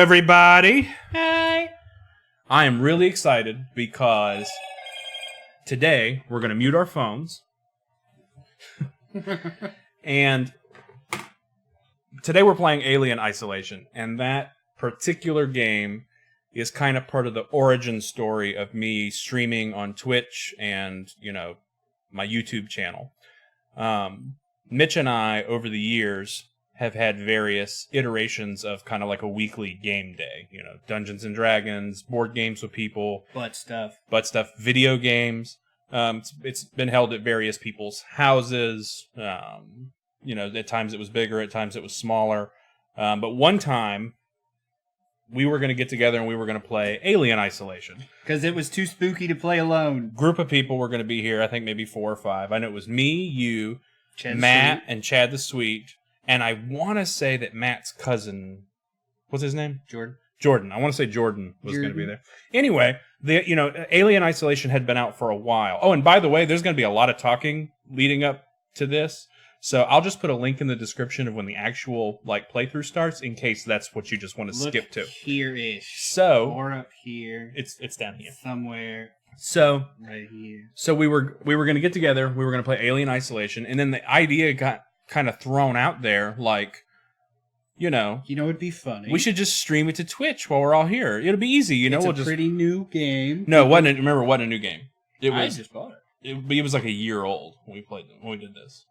everybody. Hi. I am really excited because today we're going to mute our phones. And today we're playing Alien Isolation. And that particular game is kind of part of the origin story of me streaming on Twitch and, my YouTube channel. Mitch and I, over the years, have had various iterations of kind of like a weekly game day. Dungeons and Dragons, board games with people. Butt stuff, video games. It's been held at various people's houses. At times it was bigger, at times it was smaller. But one time, we were going to get together and we were going to play Alien Isolation. Because it was too spooky to play alone. Group of people were going to be here, I think maybe 4 or 5. I know it was me, you, Chad Matt, and Chad the Sweet. And I want to say that Matt's cousin, what's his name? Jordan. I want to say Jordan was going to be there. Anyway, Alien Isolation had been out for a while. Oh, and by the way, there's going to be a lot of talking leading up to this. So I'll just put a link in the description of when the actual playthrough starts, in case that's what you just want to skip to. Here-ish. So or up here. It's down here Somewhere. So right here. So we were going to get together. We were going to play Alien Isolation, and then the idea got kind of thrown out there, it'd be funny. We should just stream it to Twitch while we're all here. It'll be easy, It's a pretty new game. No, it wasn't. Remember, it wasn't a new game. I just bought it. It was like a year old when we did this.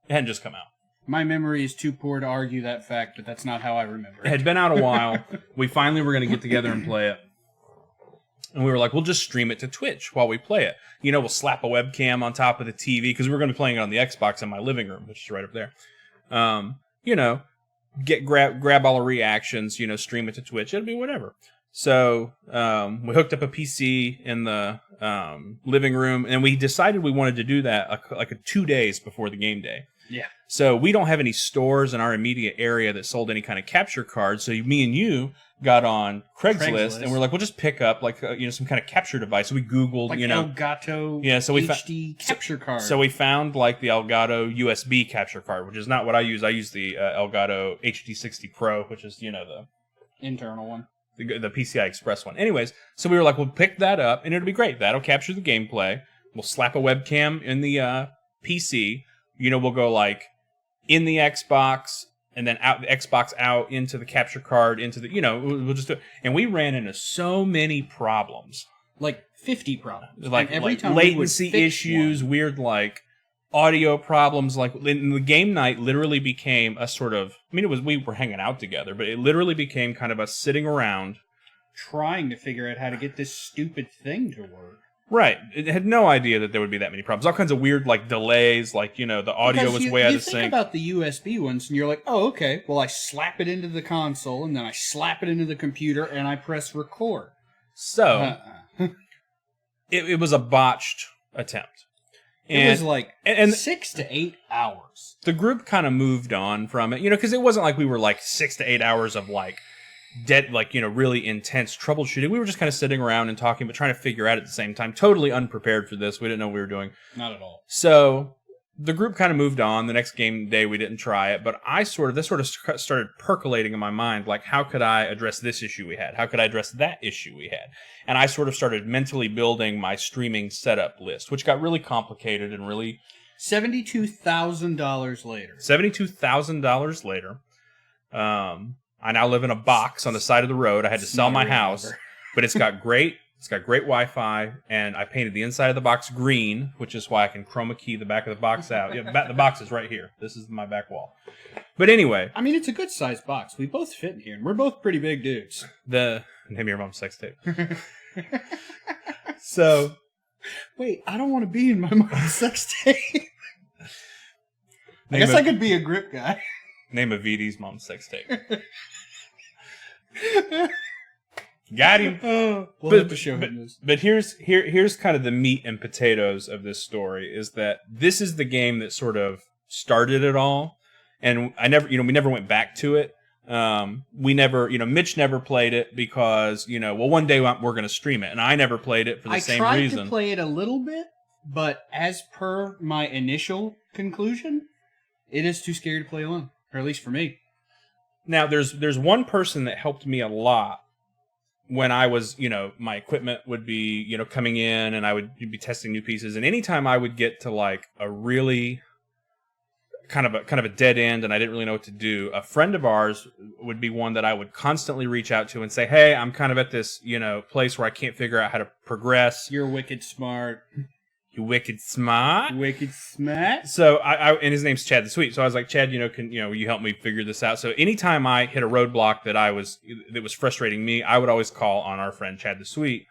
It hadn't just come out. My memory is too poor to argue that fact, but that's not how I remember it. It had been out a while. We finally were going to get together and play it. And we were like, we'll just stream it to Twitch while we play it. We'll slap a webcam on top of the TV, because we were going to be playing it on the Xbox in my living room, which is right up there. Grab all the reactions, stream it to Twitch. It'll be whatever. So we hooked up a PC in the living room, and we decided we wanted to do that 2 days before the game day. Yeah. So we don't have any stores in our immediate area that sold any kind of capture cards. So me and you got on Craigslist. And we're like, we'll just pick up some kind of capture device. So we Googled, Elgato HD capture card. So we found the Elgato USB capture card, which is not what I use. I use the Elgato HD60 Pro, which is, the internal one. The PCI Express one. Anyways, so we were like, we'll pick that up and it'll be great. That'll capture the gameplay. We'll slap a webcam in the PC. We'll go in the Xbox and then out the Xbox out into the capture card, into the, we'll just do it. And we ran into so many problems. 50 problems. Every time latency issues, weird audio problems. In the game night literally became a sort of, we were hanging out together, but it literally became kind of us sitting around trying to figure out how to get this stupid thing to work. Right. It had no idea that there would be that many problems. All kinds of weird, delays, the audio was way out of sync. You think about the USB ones, and you're like, oh, okay, well, I slap it into the console, and then I slap it into the computer, and I press record. So, it was a botched attempt. It was 6 to 8 hours. The group kind of moved on from it, because it wasn't we were 6 to 8 hours of really intense troubleshooting. We were just kind of sitting around and talking, but trying to figure out at the same time. Totally unprepared for this. We didn't know what we were doing. Not at all. So the group kind of moved on. The next game day, we didn't try it, but this started percolating in my mind. How could I address this issue we had? How could I address that issue we had? And I sort of started mentally building my streaming setup list, which got really complicated and really... $72,000 later. $72,000 later. I now live in a box on the side of the road. I had to sell my house, but it's got great Wi-Fi, and I painted the inside of the box green, which is why I can chroma key the back of the box out. Yeah, the box is right here. This is my back wall. But anyway, it's a good sized box. We both fit in here, and we're both pretty big dudes. Name your mom's sex tape. So, wait, I don't want to be in my mom's sex tape. I guess I could be a grip guy. Name of VD's mom's sex tape. Got him. We'll have to show him this. But here's kind of the meat and potatoes of this story, is that this is the game that sort of started it all. And we never went back to it. Mitch never played it because, one day we're going to stream it. And I never played it for the same reason. I tried to play it a little bit, but as per my initial conclusion, it is too scary to play alone. Or at least for me. Now, there's one person that helped me a lot when I was, my equipment would be, coming in and I would be testing new pieces. And anytime I would get to like a really kind of a dead end and I didn't really know what to do, a friend of ours would be one that I would constantly reach out to and say, hey, I'm kind of at this, place where I can't figure out how to progress. You're wicked smart. You wicked smart. Wicked smart. So and his name's Chad the Sweet. So I was like, Chad, will you help me figure this out? So anytime I hit a roadblock that was frustrating me, I would always call on our friend Chad the Sweet,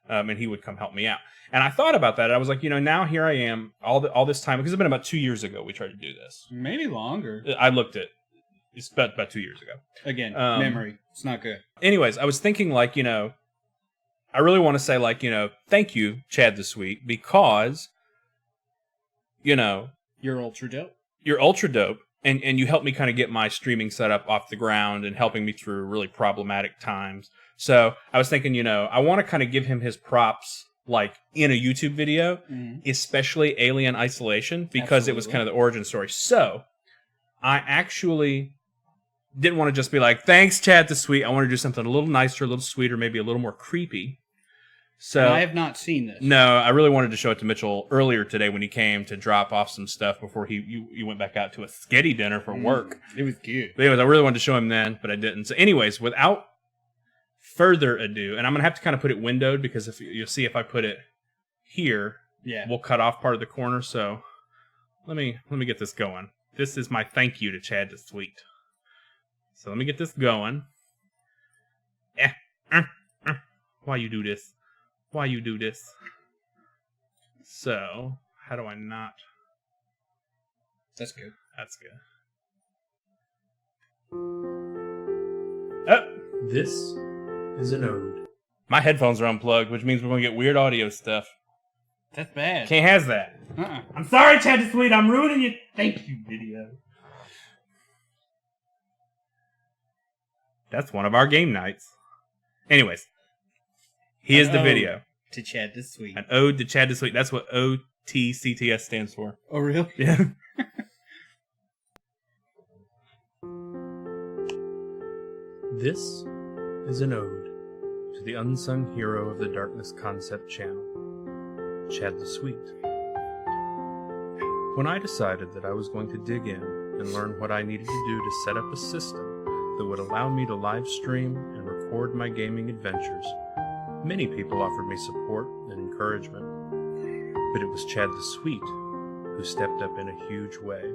and he would come help me out. And I thought about that. I was like, now here I am all this time, because it's been about 2 years ago we tried to do this. Maybe longer. I looked at it's about 2 years ago. Again, memory. It's not good. Anyways, I was thinking like, I really want to say like, thank you, Chad the Sweet, because, you're ultra dope. You're ultra dope, and you helped me kind of get my streaming setup off the ground and helping me through really problematic times. So I was thinking, I want to kind of give him his props like in a YouTube video, especially Alien Isolation, because it was kind of the origin story. So I actually didn't want to just be like, thanks, Chad the Sweet. I want to do something a little nicer, a little sweeter, maybe a little more creepy. So I have not seen this. No, I really wanted to show it to Mitchell earlier today when he came to drop off some stuff before he went back out to a sketty dinner for work. It was good. But anyways, I really wanted to show him then, but I didn't. So anyways, without further ado, and I'm going to have to kind of put it windowed, because if you'll see if I put it here, we'll cut off part of the corner. So let me get this going. This is my thank you to Chad the Sweet. So let me get this going. Why you do this? Why you do this? So, how do I not? That's good. That's good. Oh! This is an ode. My headphones are unplugged, which means we're going to get weird audio stuff. That's bad. Can't have that. I'm sorry, Chad the Sweet. I'm ruining your thank you video. That's one of our game nights. Anyways, here's the video. To Chad the Sweet. An ode to Chad the Sweet. That's what OTCTS stands for. Oh, really? Yeah. This is an ode to the unsung hero of the DarknessConcept channel, Chad the Sweet. When I decided that I was going to dig in and learn what I needed to do to set up a system that would allow me to live stream and record my gaming adventures, many people offered me support and encouragement, but it was Chad the Sweet who stepped up in a huge way.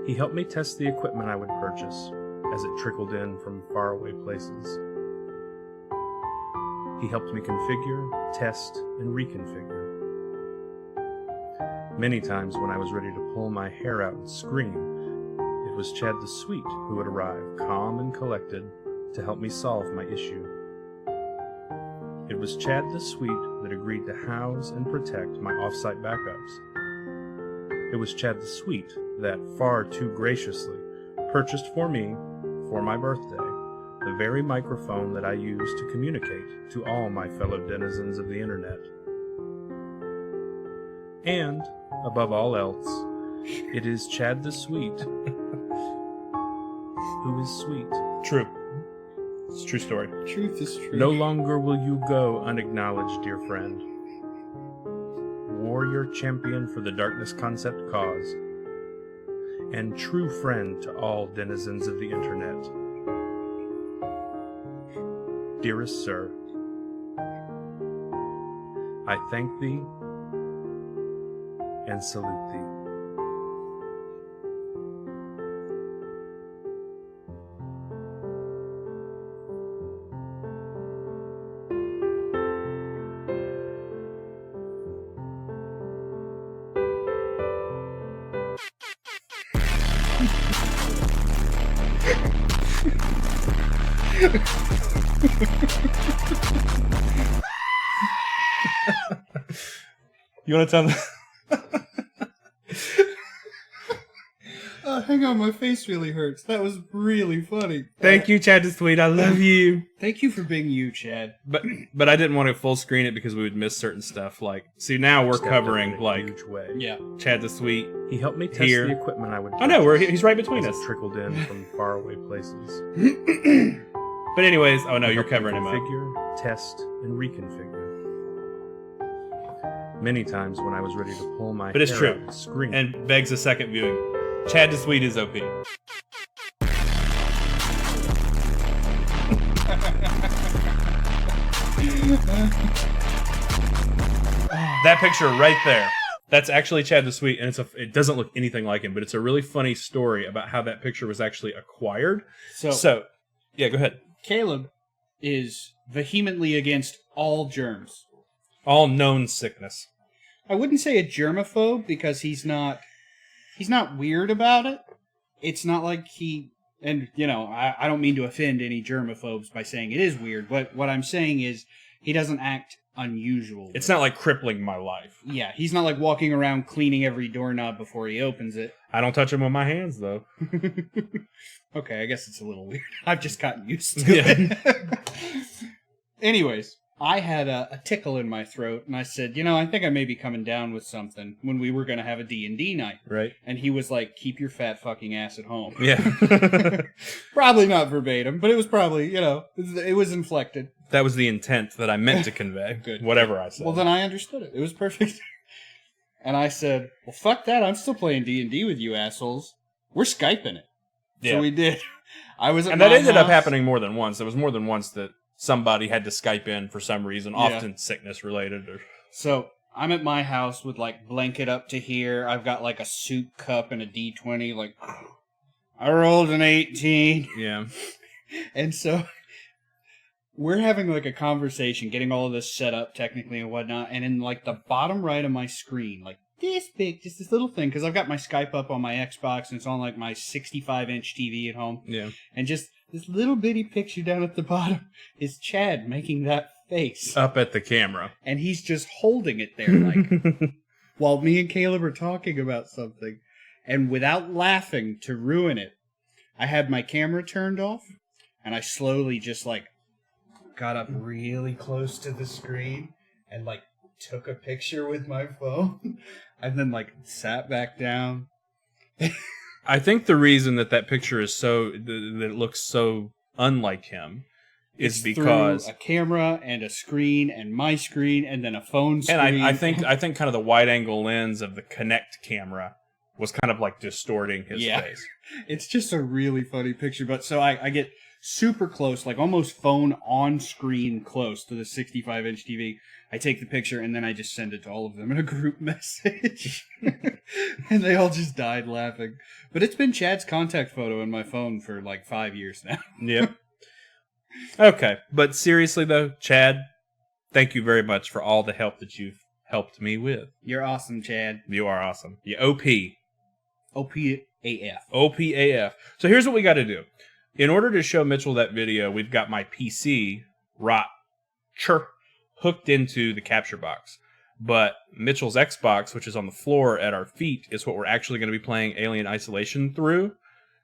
He helped me test the equipment I would purchase as it trickled in from faraway places. He helped me configure, test, and reconfigure. Many times when I was ready to pull my hair out and scream, it was Chad the Sweet who would arrive, calm and collected, to help me solve my issue. It was Chad the Sweet that agreed to house and protect my off-site backups. It was Chad the Sweet that, far too graciously, purchased for me, for my birthday, the very microphone that I use to communicate to all my fellow denizens of the internet. And, above all else, it is Chad the Sweet who is sweet. True. It's a true story. Truth is true. No longer will you go unacknowledged, dear friend. Warrior champion for the DarknessConcept cause, and true friend to all denizens of the internet. Dearest sir, I thank thee and salute thee. You want to tell them? hang on, my face really hurts. That was really funny. Thank you, Chad the Sweet. I love you. Thank you for being you, Chad. But I didn't want to full screen it because we would miss certain stuff. Like, see, now we're Stepped covering, in a like, huge way. Yeah. Chad the Sweet. He helped me test Here. the equipment I would. I know, purchase he's right between as us. it trickled in from faraway places. But anyways, oh no, He you're helped me covering him up. configure, test, and reconfigure. Many times when I was ready to pull my But it's hair true. out and scream. And begs a second viewing. Chad the Sweet is OP. That picture right there. That's actually Chad the Sweet, and it doesn't look anything like him, but it's a really funny story about how that picture was actually acquired. So yeah, go ahead. Caleb is vehemently against all germs. All known sickness. I wouldn't say a germaphobe because he's not weird about it. It's not like and you know, I don't mean to offend any germaphobes by saying it is weird, but what I'm saying is he doesn't act unusual. It's not like crippling my life. Yeah, he's not like walking around cleaning every doorknob before he opens it. I don't touch him with my hands, though. Okay, I guess it's a little weird. I've just gotten used to it. Anyways, I had a tickle in my throat, and I said, I think I may be coming down with something when we were going to have a D&D night. Right. And he was like, keep your fat fucking ass at home. Yeah. Probably not verbatim, but it was probably, it was inflected. That was the intent that I meant to convey. Good. Whatever I said. Well, then I understood it. It was perfect. And I said, well, fuck that. I'm still playing D&D with you assholes. We're Skyping it. Yeah. So we did. I was at And that my ended up house. happening more than once. There was more than once that somebody had to Skype in for some reason, often sickness related. Or So I'm at my house with like blanket up to here. I've got like a soup cup and a D20. Like, I rolled an 18. yeah. And so we're having like a conversation, getting all of this set up technically and whatnot. And in like the bottom right of my screen, like this big, just this little thing, because I've got my Skype up on my Xbox and it's on like my 65-inch TV at home. Yeah. And just this little bitty picture down at the bottom is Chad making that face. Up at the camera. And he's just holding it there like while me and Caleb are talking about something. And without laughing to ruin it, I had my camera turned off and I slowly just like got up really close to the screen and like took a picture with my phone and then like sat back down. I think the reason that picture is that it looks so unlike him is It's because through a camera and a screen and my screen and then a phone screen. and I think kind of the wide angle lens of the Kinect camera was kind of like distorting his face. It's just a really funny picture. But so I get super close, like almost phone on screen close to the 65-inch TV. I take the picture and then I just send it to all of them in a group message. And they all just died laughing. But it's been Chad's contact photo in my phone for like 5 years now. Yep. Okay. But seriously though, Chad, thank you very much for all the help that you've helped me with. You're awesome, Chad. You are awesome. You OP. OPAF. OPAF. So here's what we got to do. In order to show Mitchell that video, we've got my PC hooked into the capture box. But Mitchell's Xbox, which is on the floor at our feet, is what we're actually going to be playing Alien Isolation through.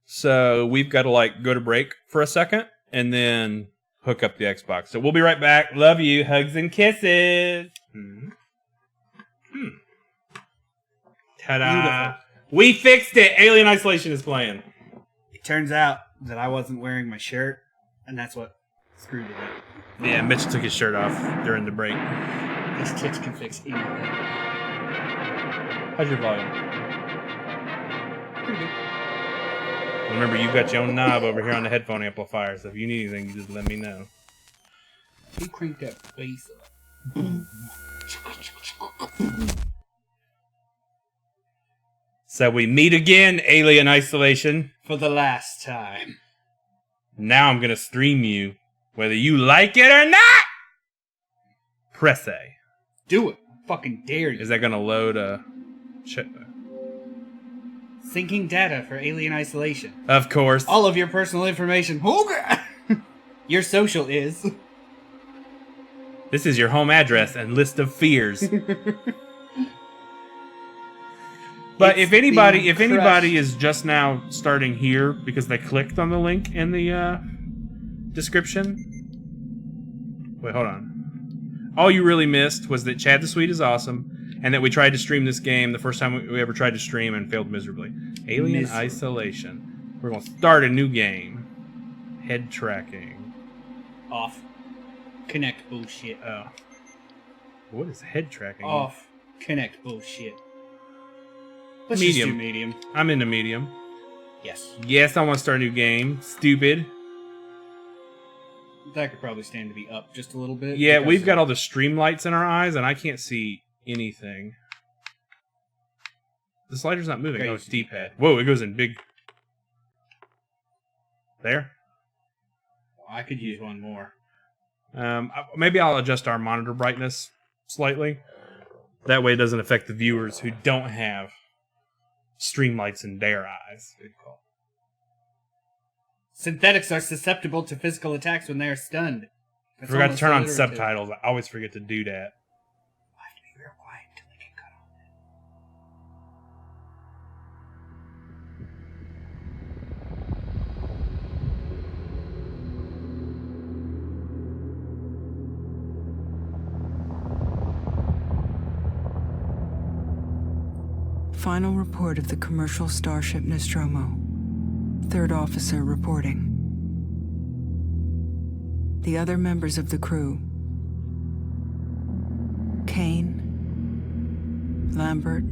So we've got to go to break for a second and then hook up the Xbox. So we'll be right back. Love you. Hugs and kisses. Ta-da. Beautiful. We fixed it. Alien Isolation is playing. It turns out that I wasn't wearing my shirt, and that's what screwed it up. Yeah, Mitch took his shirt off during the break. These kids can fix anything. How's your volume? Pretty good. Remember, you've got your own knob over here on the headphone amplifier, so if you need anything, you just let me know. He cranked that bass up. So we meet again, Alien Isolation. For the last time. Now I'm going to stream you, whether you like it or not! Press A. Do it. Fucking dare you. Is that going to load Syncing data for Alien Isolation. Of course. All of your personal information. Your social is. This is your home address and list of fears. But It's if anybody being crushed. is just now starting here because they clicked on the link in the description. Wait, hold on. All you really missed was that Chad the Sweet is awesome, and that we tried to stream this game the first time we ever tried to stream and failed miserably. Alien Isolation. We're going to start a new game. Head tracking. Off. Connect bullshit. Oh. What is head tracking? Off. Connect bullshit. Let's Medium. just do medium. I'm into medium. Yes. Yes, I want to start a new game. Stupid. That could probably stand to be up just a little bit. Yeah, because we've got all the stream lights in our eyes, and I can't see anything. The slider's not moving. Oh, it's D-pad. Whoa, it goes in big. There? I could use one more. Maybe I'll adjust our monitor brightness slightly. That way it doesn't affect the viewers who don't have stream lights in their eyes. Good call. Synthetics are susceptible to physical attacks when they are stunned. I forgot to turn on subtitles. I always forget to do that. I have to be real quiet until they get cut off. Final report of the commercial starship Nostromo. Third officer reporting. The other members of the crew: Kane, Lambert,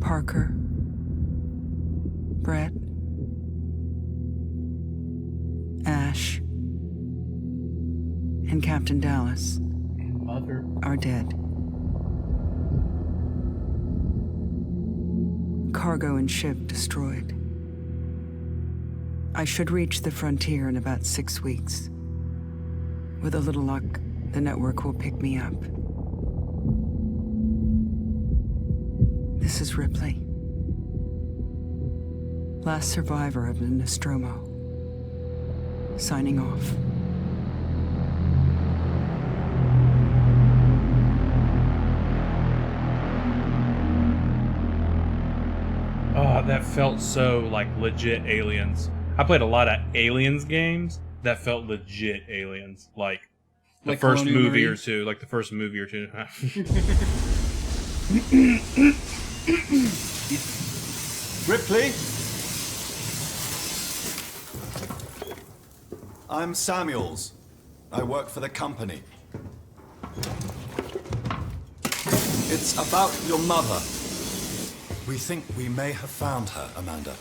Parker, Brett, Ash, and Captain Dallas And Mother. are dead. Cargo and ship destroyed. I should reach the frontier in about 6 weeks. With a little luck, the network will pick me up. This is Ripley. Last survivor of the Nostromo. Signing off. Oh, that felt so, like, legit Aliens. I played a lot of Aliens games that felt legit Aliens. Like the Like first Colonial movie Marines? or two. Like the first movie or two. Ripley? I'm Samuels. I work for the company. It's about your mother. We think we may have found her, Amanda.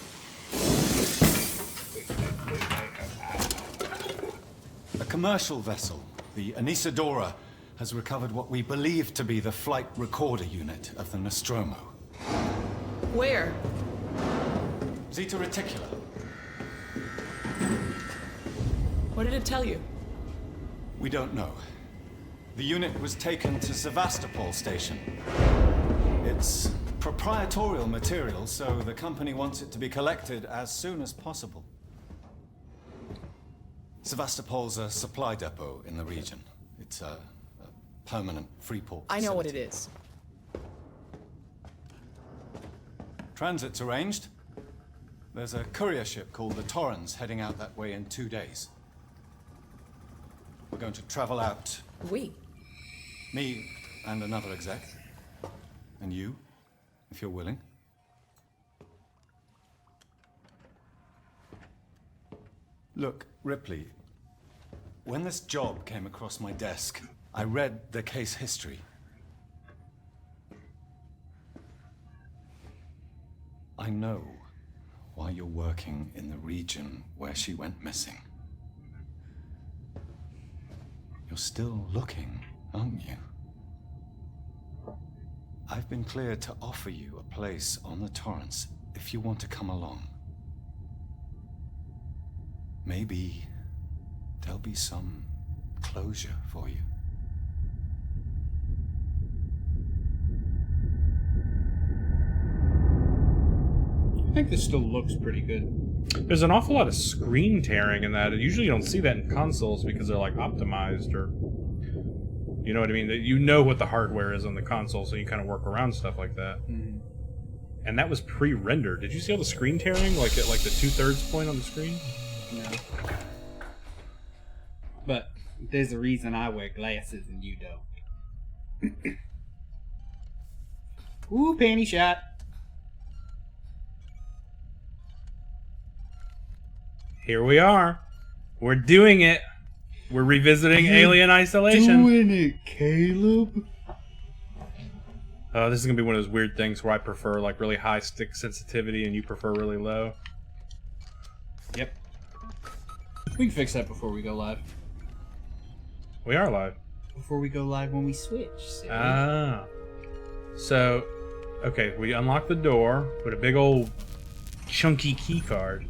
A commercial vessel, the Anisadora, has recovered what we believe to be the flight recorder unit of the Nostromo. Where? Zeta Reticula. What did it tell you? We don't know. The unit was taken to Sevastopol Station. It's proprietorial material, so the company wants it to be collected as soon as possible. Sevastopol's a supply depot in the region. It's a permanent free port I know what it facility. is. Transit's arranged. There's a courier ship called the Torrens heading out that way in 2 days. We're going to travel out. We. Me and another exec. And you, if you're willing. Look, Ripley, when this job came across my desk, I read the case history. I know why you're working in the region where she went missing. You're still looking, aren't you? I've been cleared to offer you a place on the Torrens if you want to come along. Maybe there'll be some closure for you. I think this still looks pretty good. There's an awful lot of screen tearing in that. Usually you don't see that in consoles because they're like optimized or... You know what I mean? You know what the hardware is on the console, so you kind of work around stuff like that. Mm-hmm. And that was pre-rendered. Did you see all the screen tearing? Like at like the 2/3 point on the screen? No. But there's a reason I wear glasses and you don't. Ooh, panty shot. Here we are. We're doing it. We're revisiting Alien Isolation. Doing it, Caleb. This is gonna be one of those weird things where I prefer like really high stick sensitivity and you prefer really low. Yep. We can fix that before we go live. We are live. Before we go live when we switch. See? So, okay, we unlock the door with a big old chunky key card.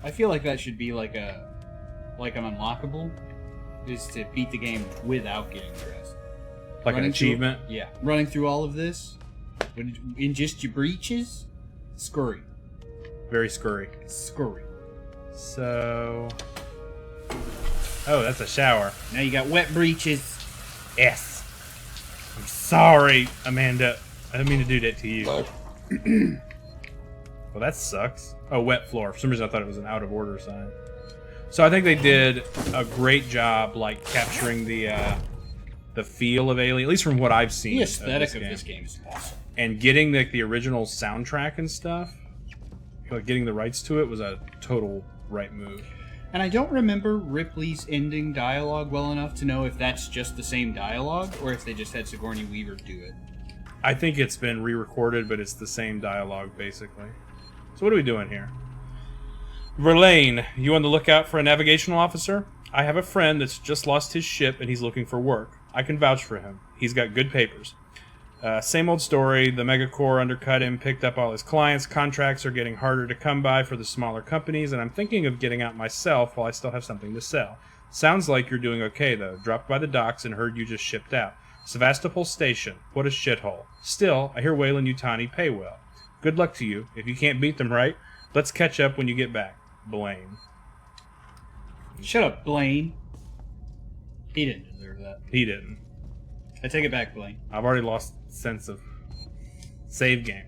I feel like that should be like an unlockable, is to beat the game without getting dressed. Like an achievement? Yeah. Running through all of this in just your breeches, scurry. Very scurry. Scurry. So... Oh, that's a shower. Now you got wet breeches. Yes. I'm sorry, Amanda. I didn't mean to do that to you. Well, that sucks. Oh, wet floor. For some reason, I thought it was an out of order sign. So I think they did a great job, like capturing the feel of Alien, at least from what I've seen. The aesthetic of this game is awesome. And getting like the original soundtrack and stuff, like getting the rights to it was a total right move. And I don't remember Ripley's ending dialogue well enough to know if that's just the same dialogue or if they just had Sigourney Weaver do it. I think it's been re-recorded, but it's the same dialogue basically. So what are we doing here? Verlaine, you on the lookout for a navigational officer? I have a friend that's just lost his ship and he's looking for work. I can vouch for him. He's got good papers. Same old story. The Megacorps undercut him, picked up all his clients. Contracts are getting harder to come by for the smaller companies, and I'm thinking of getting out myself while I still have something to sell. Sounds like you're doing okay, though. Dropped by the docks and heard you just shipped out. Sevastopol Station. What a shithole. Still, I hear Weyland-Yutani pay well. Good luck to you. If you can't beat them right, let's catch up when you get back. Blaine. Shut up, Blaine. He didn't deserve that. He didn't. I take it back, Blaine. I've already lost sense of save game.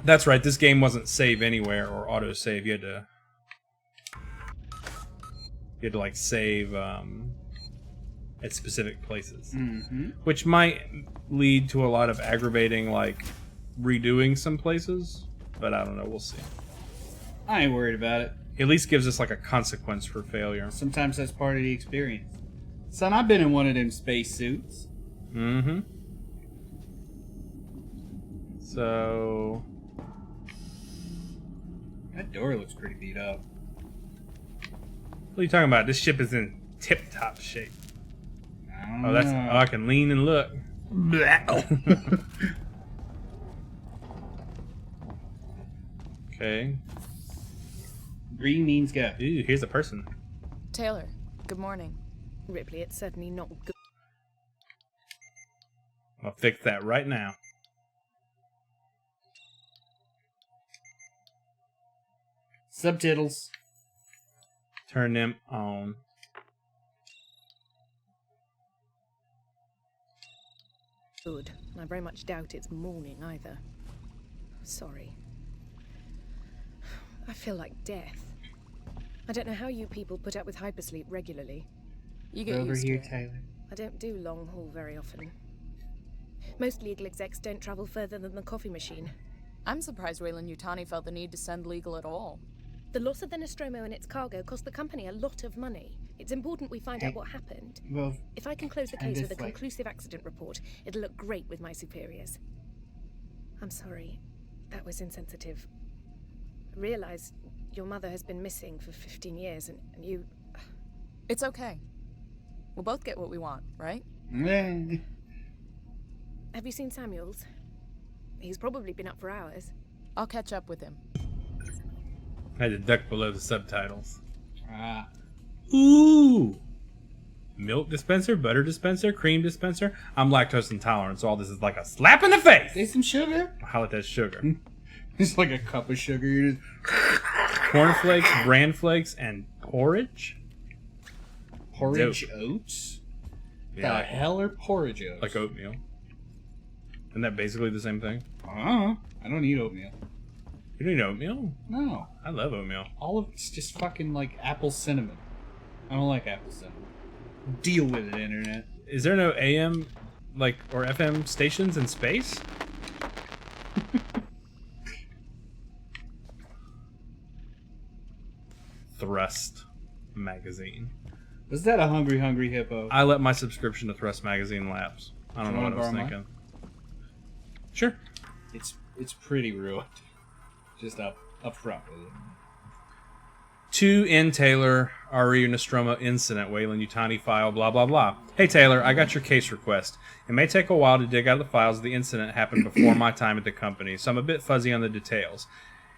That's right, this game wasn't save anywhere or auto-save. You had to like save at specific places. Mm-hmm. Which might lead to a lot of aggravating like redoing some places, but I don't know, we'll see. I ain't worried about it. At least gives us like a consequence for failure. Sometimes that's part of the experience. Son, I've been in one of them spacesuits. Mm-hmm. So... That door looks pretty beat up. What are you talking about? This ship is in tip-top shape. I don't Oh, that's... know. Oh, I can lean and look. Okay. Green means go. Ooh, here's a person. Taylor, good morning. Ripley, it's certainly not good. I'll fix that right now. Subtitles. Turn them on. Good. I very much doubt it's morning either. Sorry. I feel like death. I don't know how you people put up with hypersleep regularly. You get Over used here, to it. Taylor. I don't do long haul very often. Most legal execs don't travel further than the coffee machine. I'm surprised Weyland-Yutani felt the need to send legal at all. The loss of the Nostromo and its cargo cost the company a lot of money. It's important we find out what happened. Well, If I can close the and case with a this way. conclusive accident report, it'll look great with my superiors. I'm sorry. That was insensitive. I realize your mother has been missing for 15 years and you... It's okay. We'll both get what we want, right? eh. Have you seen Samuels? He's probably been up for hours. I'll catch up with him. I had to duck below the subtitles. Ah. Ooh! Milk dispenser, butter dispenser, cream dispenser. I'm lactose intolerant, so all this is like a slap in the face! There's some sugar. How about that sugar? It's like a cup of sugar. You just... Cornflakes, bran flakes, and porridge? Porridge oats? Yeah, The hell are porridge oats? like oatmeal. Isn't that basically the same thing? I don't eat oatmeal. You don't eat oatmeal? No. I love oatmeal. All of it's just fucking like apple cinnamon. I don't like apple cinnamon. Deal with it, internet. Is there no AM, or FM stations in space? Thrust magazine. Was that a hungry hippo? I let my subscription to Thrust magazine lapse. I don't You know wanna what I was borrow thinking. Sure. It's pretty ruined. Just up front with it. 2 N. Taylor, Ari Nostromo incident, Weyland-Yutani file, blah, blah, blah. Hey, Taylor, I got your case request. It may take a while to dig out the files. The incident happened before my time at the company, so I'm a bit fuzzy on the details.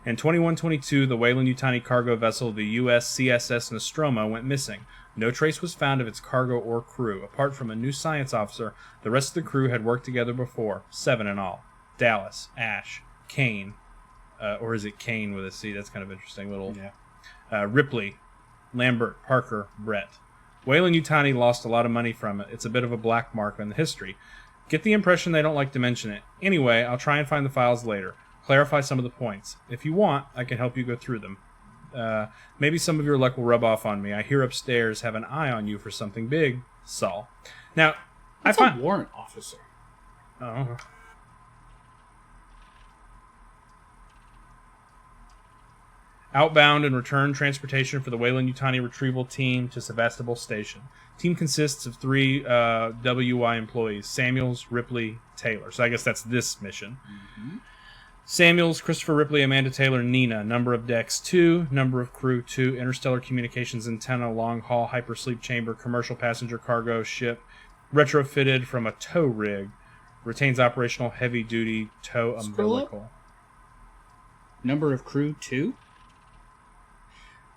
In 2122, the Weyland-Yutani cargo vessel, the U.S. CSS Nostromo, went missing. No trace was found of its cargo or crew. Apart from a new science officer, the rest of the crew had worked together before. 7 in all. Dallas, Ash, Kane, or is it Kane with a C? That's kind of interesting. Ripley, Lambert, Parker, Brett. Weyland-Yutani lost a lot of money from it. It's a bit of a black mark on the history. Get the impression they don't like to mention it. Anyway, I'll try and find the files later. Clarify some of the points. If you want, I can help you go through them. Maybe some of your luck will rub off on me. I hear upstairs have an eye on you for something big. Saul. Now, That's a warrant officer. Oh. Outbound and return transportation for the Weyland-Yutani retrieval team to Sevastopol Station. Team consists of 3 WY employees, Samuels, Ripley, Taylor. So I guess that's this mission. Mm-hmm. Samuels, Christopher Ripley, Amanda Taylor, Nina. Number of decks 2, number of crew 2, interstellar communications antenna, long haul, hypersleep chamber, commercial passenger cargo ship, retrofitted from a tow rig, retains operational heavy duty tow umbilical. Number of crew 2?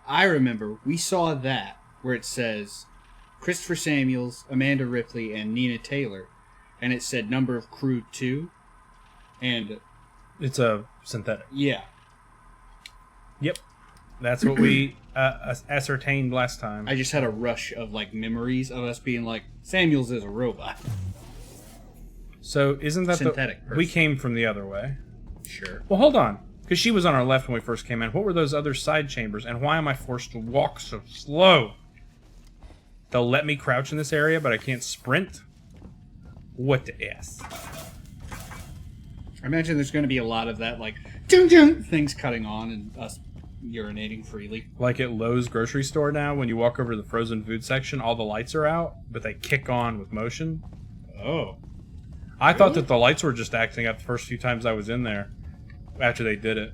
I remember we saw that where it says Christopher Samuels, Amanda Ripley, and Nina Taylor, and it said number of crew 2, and it's a synthetic. Yeah. Yep. That's what we ascertained last time. I just had a rush of memories of us being like, Samuels is a robot. So isn't that synthetic we came from the other way? Sure. Well, hold on. Because she was on our left when we first came in. What were those other side chambers, and why am I forced to walk so slow? They'll let me crouch in this area, but I can't sprint? What the ass? I imagine there's going to be a lot of that, dun-dun, things cutting on and us urinating freely. Like at Lowe's grocery store now, when you walk over to the frozen food section, all the lights are out, but they kick on with motion. Oh. I thought that the lights were just acting up the first few times I was in there. After they did it.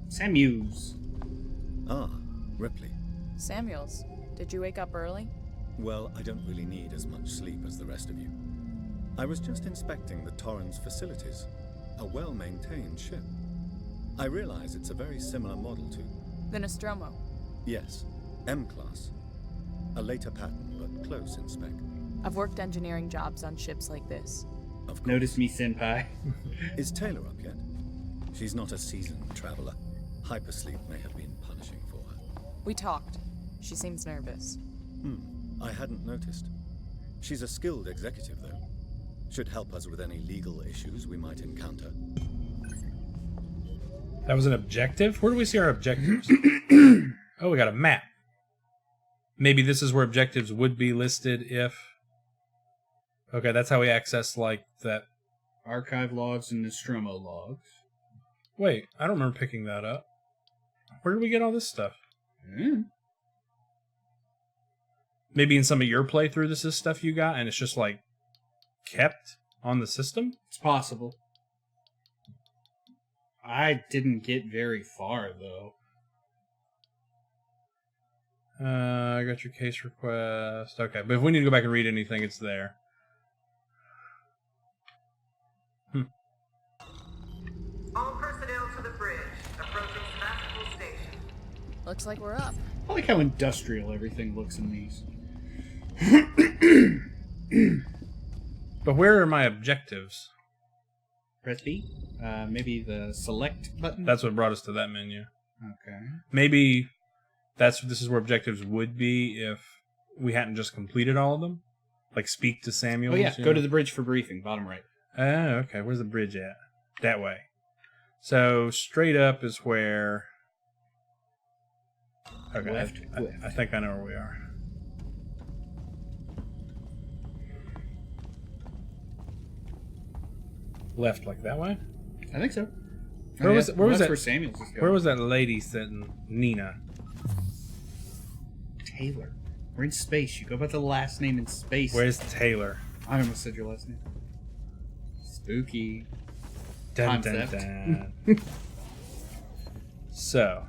Samuels. Ah, Ripley. Samuels, did you wake up early? Well, I don't really need as much sleep as the rest of you. I was just inspecting the Torrens facilities. A well-maintained ship. I realize it's a very similar model to... The Nostromo. Yes, M-class. A later pattern, but close in spec. I've worked engineering jobs on ships like this. Of course. Notice me, senpai. Is Taylor up yet? She's not a seasoned traveler. Hypersleep may have been punishing for her. We talked. She seems nervous. I hadn't noticed. She's a skilled executive, though. Should help us with any legal issues we might encounter. That was an objective? Where do we see our objectives? Oh, we got a map. Maybe this is where objectives would be listed if... Okay, that's how we access, that... Archive logs and Nostromo logs. Wait, I don't remember picking that up. Where did we get all this stuff? Maybe in some of your playthrough this is stuff you got and it's just kept on the system? It's possible. I didn't get very far though. I got your case request. Okay, but if we need to go back and read anything, it's there. All personnel to the bridge. Approaching Sevastopol Station. Looks like we're up. I like how industrial everything looks in these. But where are my objectives? Press B. Maybe the select button. That's what brought us to that menu. Okay. Maybe this is where objectives would be if we hadn't just completed all of them. Speak to Samuel. Oh yeah, go to the bridge for briefing, bottom right. Oh, okay. Where's the bridge at? That way. So straight up is where. Okay, Left. I think I know where we are. Left, like that way? I think so. Where was that's that? where Samuels is going. Where was that lady sitting? Nina. Taylor? We're in space. You go by the last name in space. Where's Taylor? I almost said your last name. Spooky. Dun, dun, Concept. dun. So.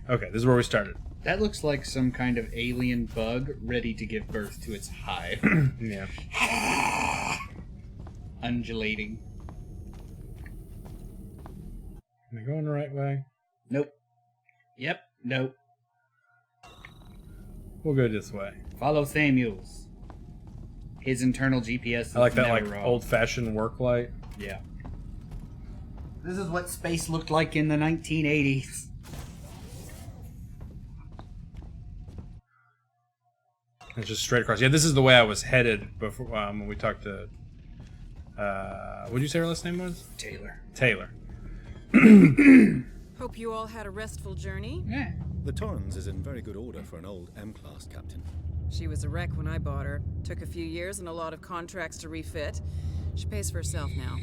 Okay, this is where we started. That looks like some kind of alien bug ready to give birth to its hive. Yeah. Undulating. Am I going the right way? Nope. Yep. Nope. We'll go this way. Follow Samuels. His internal GPS is I like that, never like, wrong. old-fashioned work light. Yeah. This is what space looked like in the 1980s. It's just straight across. Yeah, this is the way I was headed before when we talked to. What did you say her last name was? Taylor. Taylor. Hope you all had a restful journey. Yeah. The Torrens is in very good order for an old M-class captain. She was a wreck when I bought her. Took a few years and a lot of contracts to refit. She pays for herself now.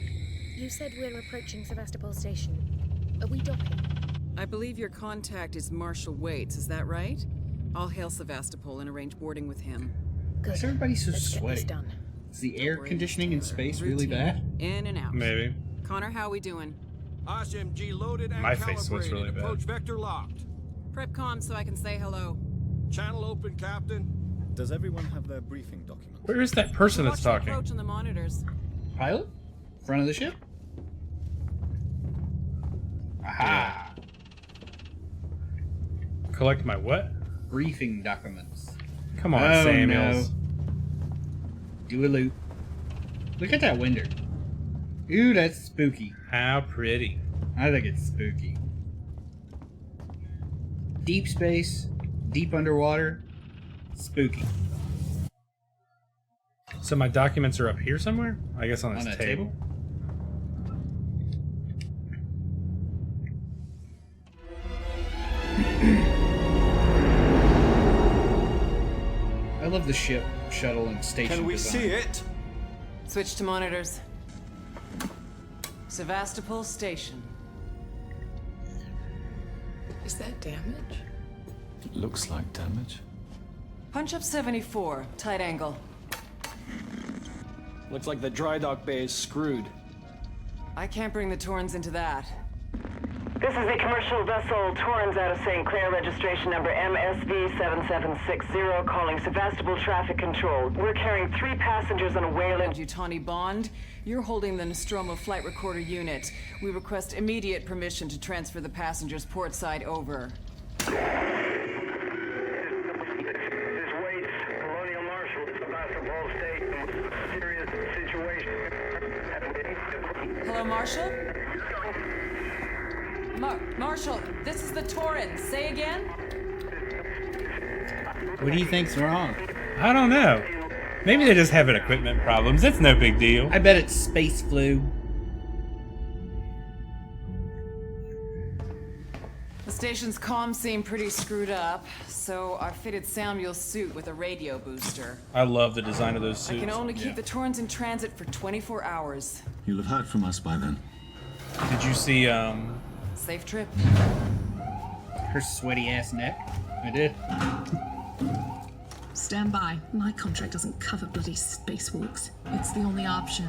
You said we're approaching Sevastopol Station. Are we docking? I believe your contact is Marshal Waits, is that right? I'll hail Sevastopol and arrange boarding with him. Good. Why is everybody so Let's get this sweaty? done. Is the Don't air worry, conditioning in Mr. space really Routine. bad? In and out. Maybe. Connor, how we doing? SMG loaded and My face looks calibrated. really bad. Approach vector locked. Prep comm so I can say hello. Channel open, Captain. Does everyone have their briefing document? Where is that person Watch that's the talking? approach on the monitors. Pilot? Front of the ship? Aha! Collect my what? Briefing documents. Come on, Oh, Samuels. no. Do a loop. Look at that window. Ooh, that's spooky. How pretty. I think it's spooky. Deep space, deep underwater, spooky. So my documents are up here somewhere? I guess on this On that table. I love the ship, shuttle, and station Can we design. see it? Switch to monitors. Sevastopol Station. Is that damage? It looks like damage. Punch up 74, tight angle. Looks like the dry dock bay is screwed. I can't bring the Torrens into that. This is the commercial vessel Torrens out of St. Clair, registration number MSV7760, calling Sevastopol Traffic Control. We're carrying 3 passengers on a Wayland. Yutani Bond, you're holding the Nostromo flight recorder unit. We request immediate permission to transfer the passengers port side over. This Waits, Colonial Marshal, Sevastopol Station. Serious situation. Hello, Marshal? Marshal, this is the Torrens. Say again? What do you think's wrong? I don't know. Maybe they're just having equipment problems. It's no big deal. I bet it's space flu. The station's comms seem pretty screwed up, so I fitted Samuel's suit with a radio booster. I love the design of those I suits. can only keep the Torrens in transit for 24 hours. You'll have heard from us by then. Did you see, Safe trip. Her sweaty ass neck. I did. Stand by. My contract doesn't cover bloody spacewalks. It's the only option,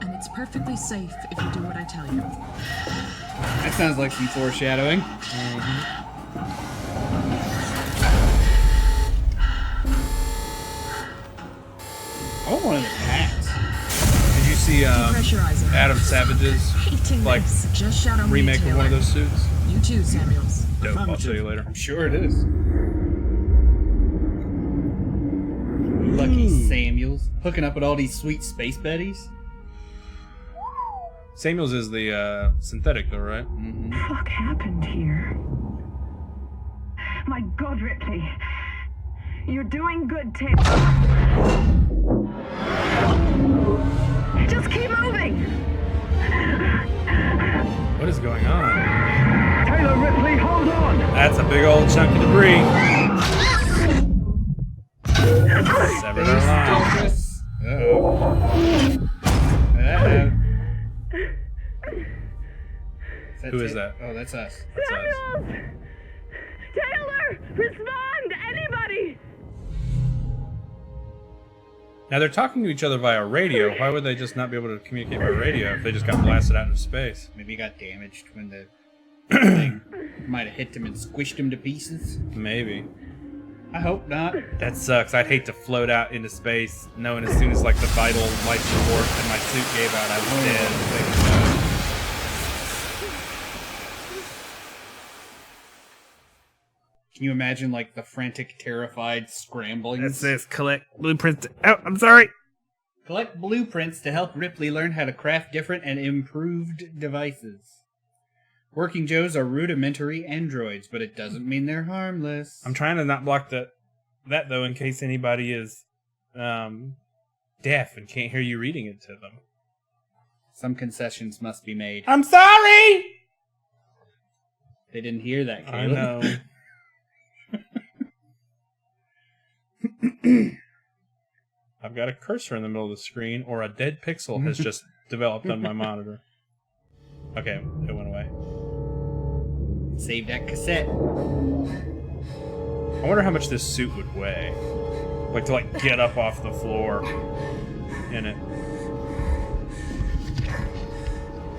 and it's perfectly safe if you do what I tell you. That sounds like some foreshadowing. I want one of the packs. did you see, Depressurizing. Adam Savage's, Hating like, this. Just shout on remake me, of one of Taylor. those suits? You too, Samuels. Dope, I'll show you later. I'm sure it is. Lucky Samuels. Hooking up with all these sweet space buddies. Samuels is the, synthetic though, right? Mm-hmm. Fuck happened here? My God, Ripley. You're doing good, Taylor. Just keep moving! What is going on? Taylor, Ripley, hold on! That's a big old chunk of debris. Severed our line. Who is that? Oh, that's us. That's us. Taylor, respond! Anybody! Now they're talking to each other via radio. Why would they just not be able to communicate by radio if they just got blasted out into space? Maybe he got damaged when the thing might have hit him and squished him to pieces. Maybe. I hope not. That sucks. I'd hate to float out into space knowing as soon as like the vital life support and my suit gave out I was dead. Can you imagine like the frantic, terrified scrambling? That says collect blueprints. Oh, I'm sorry. Collect blueprints to help Ripley learn how to craft different and improved devices. Working Joes are rudimentary androids, but it doesn't mean they're harmless. I'm trying to not block that though in case anybody is deaf and can't hear you reading it to them. Some concessions must be made. I'm sorry! They didn't hear that, I Caleb. know. I've got a cursor in the middle of the screen, or a dead pixel has just developed on my monitor. Okay, it went away. Save that cassette. I wonder how much this suit would weigh. Like to get up off the floor in it.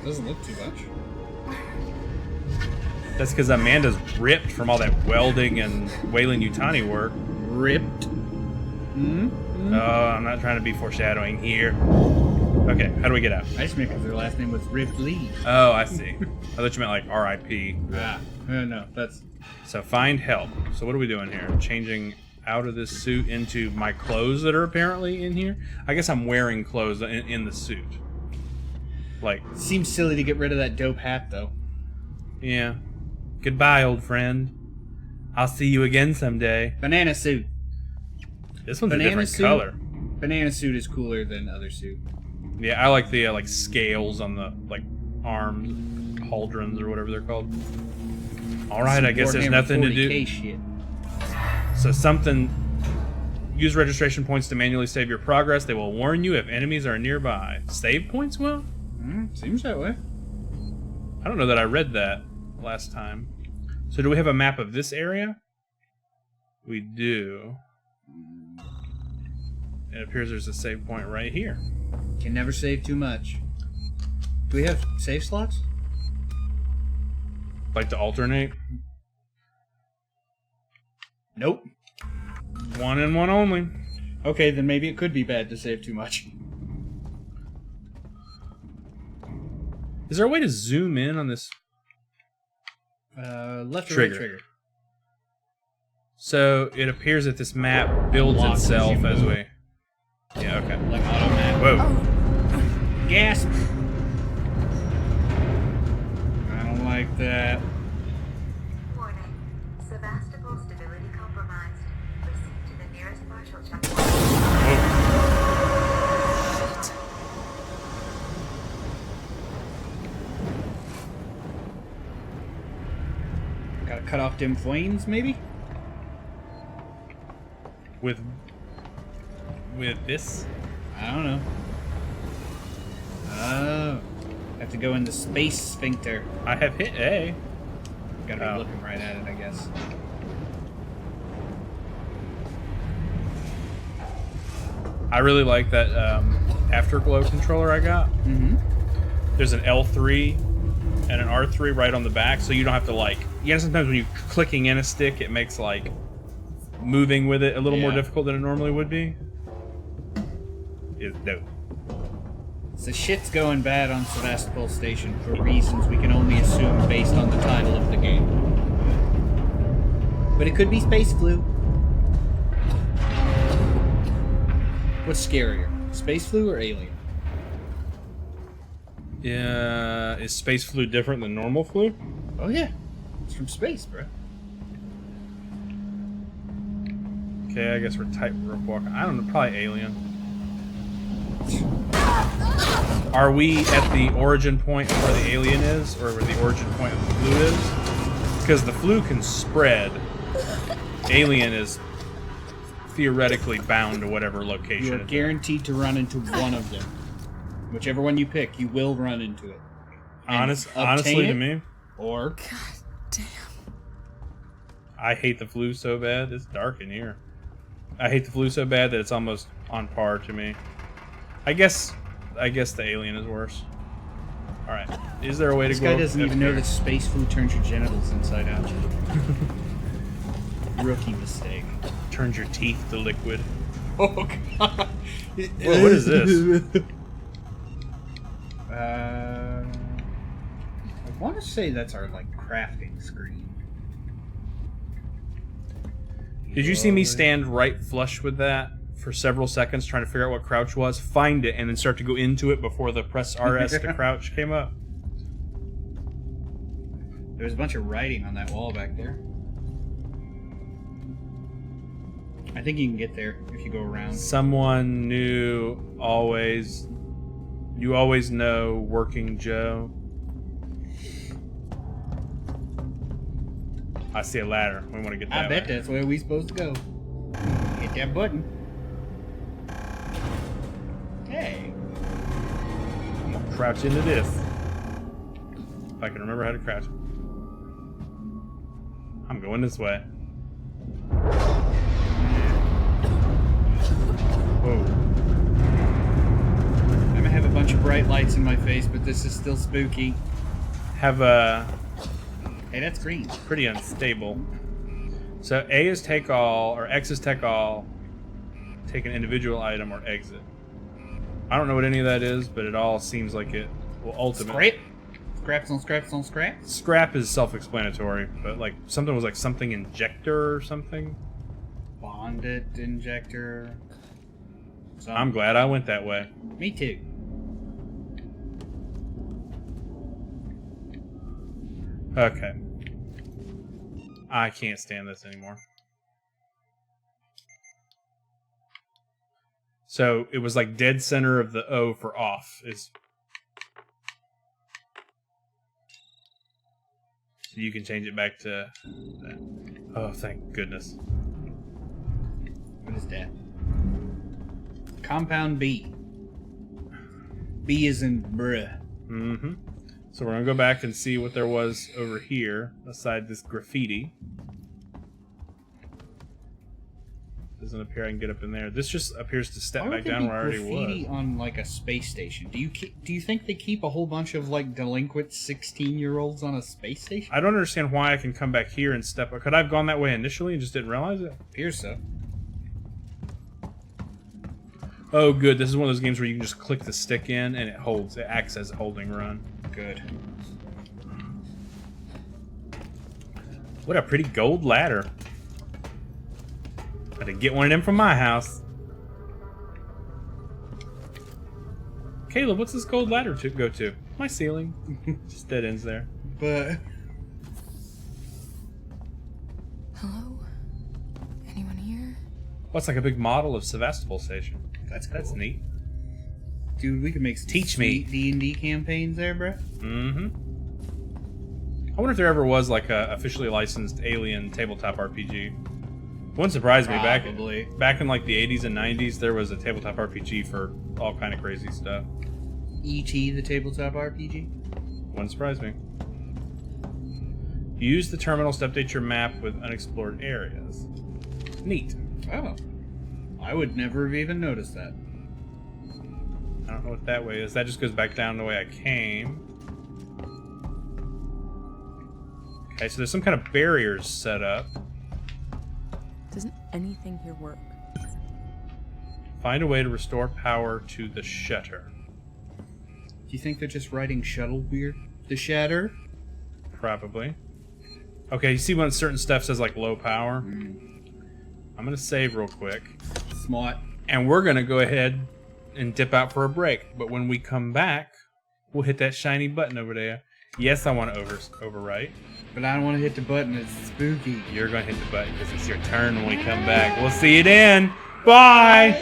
Doesn't look too much. That's because Amanda's ripped from all that welding and Weyland-Yutani work. Ripped? Oh, I'm not trying to be foreshadowing here. Okay, how do we get out? I just meant because her last name was Ripley. Oh, I see. I thought you meant like R.I.P. No, that's... So find help. So what are we doing here? Changing out of this suit into my clothes that are apparently in here? I guess I'm wearing clothes in the suit. Seems silly to get rid of that dope hat, though. Yeah. Goodbye, old friend. I'll see you again someday. Banana suit. This one's a different color. Banana suit is cooler than other suit. Yeah, I like the scales on the arms, pauldrons or whatever they're called. All right, I guess there's nothing to do. Shit. So use registration points to manually save your progress. They will warn you if enemies are nearby. Save points will? Seems that way. I don't know that I read that last time. So do we have a map of this area? We do. It appears there's a save point right here. Can never save too much. Do we have save slots? Like to alternate? Nope. One and one only. Okay, then maybe it could be bad to save too much. Is there a way to zoom in on this? Left or trigger. right trigger. So it appears that this map builds itself as we... Yeah, okay. Like auto map. Whoa. Gasp! I don't like that. Warning. Sevastopol stability compromised. Proceed to the nearest partial checkpoint. Gotta cut off them flames, maybe? With this? I don't know. Oh. Have to go in the space sphincter. I have hit A. Gotta be looking right at it, I guess. I really like that Afterglow controller I got. Mm-hmm. There's an L3 and an R3 right on the back, so you don't have to sometimes when you're clicking in a stick, it makes moving with it a little more difficult than it normally would be. It's dope. So shit's going bad on Sevastopol Station for reasons we can only assume based on the title of the game. But it could be space flu. What's scarier, space flu or alien? Yeah, is space flu different than normal flu? Oh yeah, it's from space, bro. Okay, I guess we're tightrope walking. I don't know, probably alien. Are we at the origin point of where the alien is, or where the origin point of the flu is? Because the flu can spread. Alien is theoretically bound to whatever location. You are guaranteed to run into one of them. Whichever one you pick, you will run into it. Honestly, to me, or God damn. I hate the flu so bad. It's dark in here. I hate the flu so bad that it's almost on par to me. I guess the alien is worse. All right. Is there a way to go? This guy doesn't even notice space flu turns your genitals inside out. Rookie mistake. Turns your teeth to liquid. Oh God! Whoa, what is this? I want to say that's our crafting screen. Did you see me stand right flush with that for several seconds trying to figure out what crouch was, find it, and then start to go into it before the press RS to crouch came up? There was a bunch of writing on that wall back there. I think you can get there if you go around. Someone knew always. You always know Working Joe. I see a ladder. We want to get that. I bet that's where we supposed to go. Hit that button. Hey. I'm gonna crouch into this. If I can remember how to crouch. I'm going this way. Whoa. I'm gonna have a bunch of bright lights in my face, but this is still spooky. Have a... Hey, that's green. Pretty unstable. So A is take all, or X is take all, take an individual item, or exit. I don't know what any of that is, but it all seems like it will ultimately... Scrap? Scraps on scraps on scraps? Scrap is self-explanatory, but something was something injector or something. Bonded injector. Something. I'm glad I went that way. Me too. Okay. I can't stand this anymore. So it was dead center of the O for off is. So you can change it back to that. Oh, thank goodness. What is that? Compound B. B is in bruh. Mm-hmm. So we're going to go back and see what there was over here, aside this graffiti. Doesn't appear I can get up in there. This just appears to step back down where I already was. Graffiti on a space station. Do you think they keep a whole bunch of delinquent 16-year-olds on a space station? I don't understand why I can come back here and step up. Could I have gone that way initially and just didn't realize it? Appears so. Oh, good. This is one of those games where you can just click the stick in and it holds. It acts as a holding run. Good. What a pretty gold ladder. I had to get one of them from my house. Caleb, what's this gold ladder to go to? My ceiling. Just dead ends there. But... Hello? Anyone here? What's a big model of Sevastopol Station? That's cool. That's neat. Dude, we can make some sweet D&D campaigns there, bruh. Mm-hmm. I wonder if there ever was a officially licensed Alien tabletop RPG. Wouldn't surprise me. Back in the 80s and 90s, there was a tabletop RPG for all kind of crazy stuff. E.T. the tabletop RPG? Wouldn't surprise me. Use the terminal to update your map with unexplored areas. Neat. Oh. I would never have even noticed that. I don't know what that way is. That just goes back down the way I came. Okay, so there's some kind of barriers set up. Doesn't anything here work? Find a way to restore power to the shutter. Do you think they're just writing shuttle weird? The shatter? Probably. Okay, you see when certain stuff says low power? I'm gonna save real quick. Smart. And we're gonna go ahead and dip out for a break. But when we come back, we'll hit that shiny button over there. Yes, I want to overwrite. But I don't want to hit the button. It's spooky. You're gonna hit the button because it's your turn when we come back. We'll see you then. Bye!